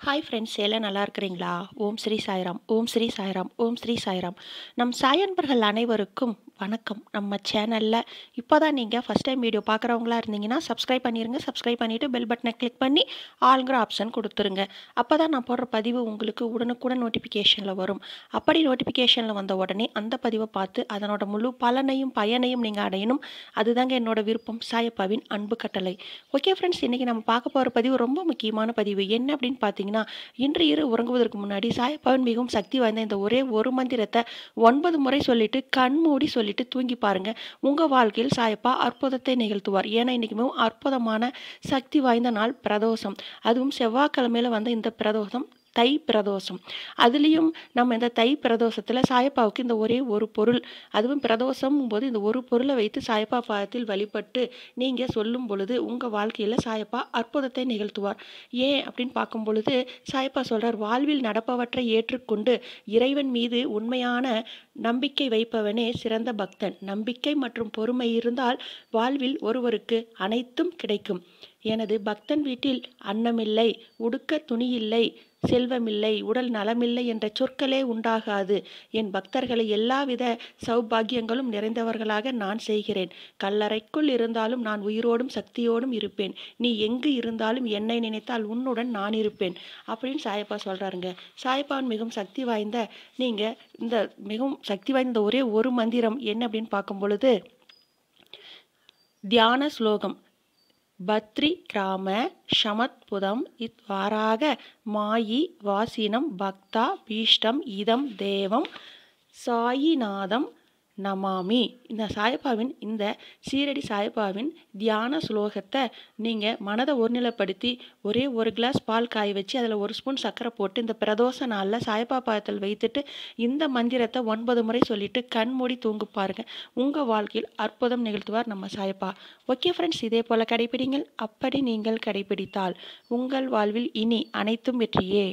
Hi friends எல்லாம் நல்லா இருக்கிறீங்களா? ஓம் ஸ்ரீ சாய்ராம், ஓம் ஸ்ரீ சாய்ராம், ஓம் ஸ்ரீ சாய்ராம். நம் சாயன்பர்கள் அனைவருக்கும் வணக்கம். நம்ம சேனலில் இப்போ தான் நீங்கள் ஃபஸ்ட் டைம் வீடியோ பார்க்குறவங்களா இருந்தீங்கன்னா சப்ஸ்கிரைப் பண்ணிடுங்க. சப்ஸ்கிரைப் பண்ணிவிட்டு பெல் பட்டனை கிளிக் பண்ணி ஆளுங்கிற ஆப்ஷன் கொடுத்துருங்க. அப்போ தான் நான் போடுற பதிவு உங்களுக்கு உடனுக்குடன் நோட்டிஃபிகேஷனில் வரும். அப்படி நோட்டிஃபிகேஷனில் வந்த உடனே அந்த பதிவை பார்த்து அதனோட முழு பலனையும் பயனையும் நீங்கள் அடையணும். அதுதாங்க என்னோட விருப்பம். சாயப்பாவின் அன்பு கட்டளை. ஓகே ஃப்ரெண்ட்ஸ், இன்றைக்கி நம்ம பார்க்க போகிற பதிவு ரொம்ப முக்கியமான பதிவு. என்ன அப்படின்னு பார்த்தீங்கன்னா, இன்று இரவு உறங்குவதற்கு முன்னாடி சாயப்பாவின் மிகவும் சக்தி வாய்ந்த இந்த ஒரே ஒரு மந்திரத்தை 9 முறை சொல்லிட்டு கண் மூடி சொல்லிட்டு தூங்கி பாருங்க. உங்க வாழ்க்கையில் சாயப்பா அற்புதத்தை நிகழ்த்துவார். ஏன்னா இன்னைக்கு மிகவும் அற்புதமான சக்தி வாய்ந்த நாள், பிரதோஷம். அதுவும் செவ்வாய்க்கிழமையில வந்த இந்த பிரதோஷம் தை பிரதோஷம். அதுலேயும் நம்ம இந்த தை பிரதோஷத்தில் சாயப்பாவுக்கு இந்த ஒரே ஒரு பொருள், அதுவும் பிரதோஷம் போது இந்த ஒரு பொருளை வைத்து சாயப்பா பாதத்தில் வழிபட்டு நீங்கள் சொல்லும் பொழுது உங்கள் வாழ்க்கையில் சாயப்பா அற்புதத்தை நிகழ்த்துவார். ஏன் அப்படின்னு பார்க்கும் பொழுது சாயப்பா சொல்கிறார், வாழ்வில் நடப்பவற்றை ஏற்றுக்கொண்டு இறைவன் மீது உண்மையான நம்பிக்கை வைப்பவனே சிறந்த பக்தன். நம்பிக்கை மற்றும் பொறுமை இருந்தால் வாழ்வில் ஒருவருக்கு அனைத்தும் கிடைக்கும். எனது பக்தன் வீட்டில் அன்னமில்லை, உடுக்க துணியில்லை, செல்வமில்லை, உடல் நலமில்லை என்ற சொற்களே உண்டாகாது. என் பக்தர்களை எல்லாவித சௌபாகியங்களும் நிறைந்தவர்களாக நான் செய்கிறேன். கல்லறைக்குள் இருந்தாலும் நான் உயிரோடும் சக்தியோடும் இருப்பேன். நீ எங்கு இருந்தாலும் என்னை நினைத்தால் உன்னுடன் நான் இருப்பேன் அப்படின்னு சாயப்பா சொல்கிறாருங்க. சாயப்பாவின் மிகவும் சக்தி வாய்ந்த இந்த மிகவும் சக்தி வாய்ந்த ஒரே ஒரு மந்திரம் என்ன அப்படின்னு பார்க்கும் பொழுது, தியான ஸ்லோகம். பத்ரி கிராம ஷமத்புதம் இத்வாராக மாயி வாசினம் பக்தா பீஷ்டம் இதம் தேவம் சாயிநாதம் நமாமி. இந்த சாயப்பாவின் இந்த சீரடி சாயப்பாவின் தியான ஸ்லோகத்தை நீங்கள் மனதை ஒருநிலைப்படுத்தி ஒரே ஒரு கிளாஸ் பால் காய வச்சு அதில் ஒரு ஸ்பூன் சர்க்கரை போட்டு இந்த பிரதோஷ நாளில் சாயப்பா பாதத்தில் வைத்துட்டு இந்த மந்திரத்தை 9 முறை சொல்லிட்டு கண் மூடி தூங்கு பாருங்க. உங்கள் வாழ்க்கையில் அற்புதம் நிகழ்த்துவார் நம்ம சாயப்பா. ஓகே ஃப்ரெண்ட்ஸ், இதே போல் கடைபிடிங்கள். அப்படி நீங்கள் கடைபிடித்தால் உங்கள் வாழ்வில் இனி அனைத்தும் வெற்றியே.